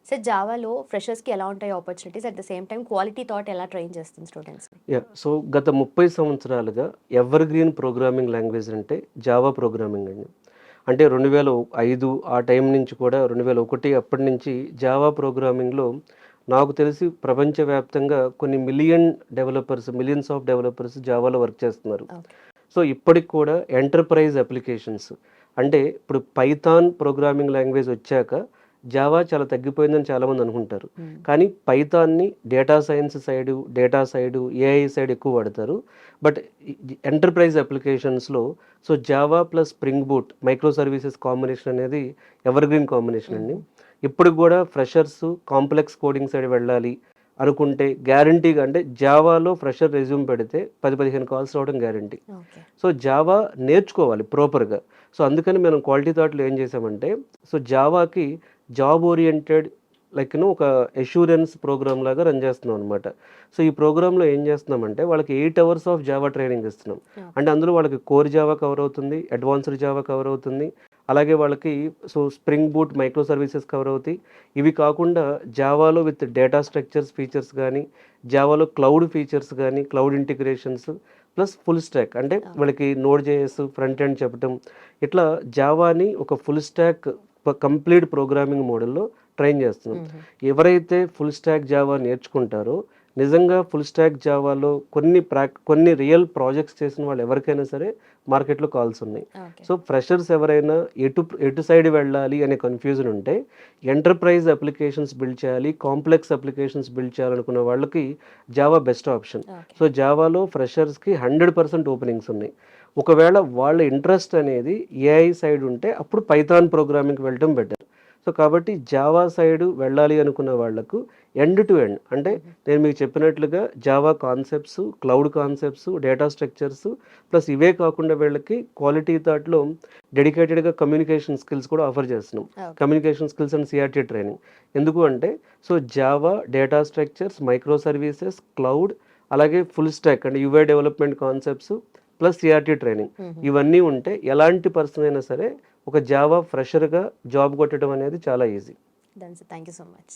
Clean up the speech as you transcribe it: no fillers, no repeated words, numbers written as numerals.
Sir జావాలో ఫ్రెషర్స్‌కి ఎలా ఉంటాయి opportunities? At the same time quality thought ఎలా ట్రైన్ చేస్తుంది స్టూడెంట్స్‌ని? సో గత 30 సంవత్సరాలుగా ఎవర్ గ్రీన్ ప్రోగ్రామింగ్ లాంగ్వేజ్ అంటే జావా ప్రోగ్రామింగ్ అండి. అంటే 2005 ఆ టైం నుంచి కూడా 2001 అప్పటి నుంచి జావా ప్రోగ్రామింగ్‌లో నాకు తెలిసి ప్రపంచవ్యాప్తంగా కొన్ని మిలియన్స్ ఆఫ్ డెవలపర్స్ జావాలో వర్క్ చేస్తున్నారు. ఓకే. సో ఇప్పటికి కూడా ఎంటర్‌ప్రైజ్ అప్లికేషన్స్ అంటే ఇప్పుడు పైథాన్ ప్రోగ్రామింగ్ లాంగ్వేజ్ వచ్చాక జావా చాలా తగ్గిపోయిందని చాలామంది అనుకుంటారు. హ్మ్. కానీ పైథాన్‌ని data science side, AI side ఎక్కువ వాడతారు. బట్ ఎంటర్‌ప్రైజ్ అప్లికేషన్స్‌లో so Java plus Spring Boot micro services combination అనేది ఎవర్‌గ్రీన్ కాంబినేషన్ అండి. హుహు. ఇప్పటికి కూడా ఫ్రెషర్స్ కాంప్లెక్స్ కోడింగ్ సైడ్ వెళ్ళాలి అనుకుంటే గ్యారంటీగా అంటే జావాలో ఫ్రెషర్ రెజ్యూమ్ పెడితే 10, 15 కాల్స్ రావడం గ్యారంటీ. ఓకే. సో జావా నేర్చుకోవాలి ప్రాపర్‌గా. సో అందుకని మనం క్వాలిటీ థాట్‌లో ఏం చేసామంటే సో జావాకి జాబ్ ఓరియెంటెడ్ ఒక అష్యూరెన్స్ ప్రోగ్రామ్ లాగా రన్ చేస్తున్నాం అనమాట. సో ఈ ప్రోగ్రామ్‌లో ఏం చేస్తున్నామంటే వాళ్ళకి 8 అవర్స్ ఆఫ్ జావా ట్రైనింగ్ ఇస్తున్నాం. ఓకే. అంటే అందులో వాళ్ళకి కోర్ జావా కవర్ అవుతుంది, అడ్వాన్స్డ్ జావా కవర్ అవుతుంది. అలాగే వాళ్ళకి so spring Boot micro services cover అవుతాయి. ఇవి కాకుండా జావాలో విత్ డేటా స్ట్రక్చర్స్ ఫీచర్స్ గానీ, జావాలో క్లౌడ్ ఫీచర్స్ గానీ, cloud integrations plus full stock అంటే ఓకే. వాళ్ళకి నోడ్ జేఎస్ ఫ్రంట్ ఎండ్ చెప్పటం. ఇట్లా జావాని ఒక ఫుల్ స్టాక్ కంప్లీట్ ప్రోగ్రామింగ్ మోడల్‌లో ట్రైన్ చేస్తున్నాం. హుహు. ఎవరైతే ఫుల్ స్టాక్ జావా నేర్చుకుంటారో నిజంగా ఫుల్ స్టాక్ జావాలో కొన్ని రియల్ ప్రాజెక్ట్స్ చేసిన వాళ్ళు ఎవరికైనా సరే మార్కెట్‌లో కాల్స్ ఉన్నాయి. ఓకే. సో ఫ్రెషర్స్ ఎవరైనా ఎటు సైడ్ వెళ్ళాలి అనే కన్‌ఫ్యూజన్ ఉంటే ఎంటర్‌ప్రైజ్ అప్లికేషన్స్ బిల్డ్ చేయాలి, కాంప్లెక్స్ అప్లికేషన్స్ బిల్డ్ చేయాలనుకున్న వాళ్ళకి Java best option. Okay. So జావాలో ఫ్రెషర్స్‌కి 100% ఓపెనింగ్స్ ఉన్నాయి. ఒకవేళ వాళ్ళ ఇంట్రెస్ట్ అనేది ఏఐ సైడ్ ఉంటే అప్పుడు పైథాన్ ప్రోగ్రామింగ్‌కి వెళ్ళటం బెటర్. సో కాబట్టి జావా సైడ్ వెళ్ళాలి అనుకున్న వాళ్ళకు ఎండ్ టు ఎండ్ అంటే హుహు. నేను మీకు చెప్పినట్లుగా Java concepts, cloud concepts, data structures plus ఇవే కాకుండా వీళ్ళకి క్వాలిటీ థాట్‌లో డెడికేటెడ్‌గా కమ్యూనికేషన్ స్కిల్స్ కూడా ఆఫర్ చేస్తున్నాం. Okay. Communication skills and CRT training. ఎందుకు అంటే so Java, data structures, micro services, cloud అలాగే ఫుల్ స్టాక్ అంటే UI development concepts plus CRT training. హుహు. ఇవన్నీ ఉంటే ఎలాంటి పర్సన్ అయినా సరే ఒక జావా ఫ్రెషర్‌గా జాబ్ కొట్టడం అనేది చాలా easy. Done sir. Thank you so much.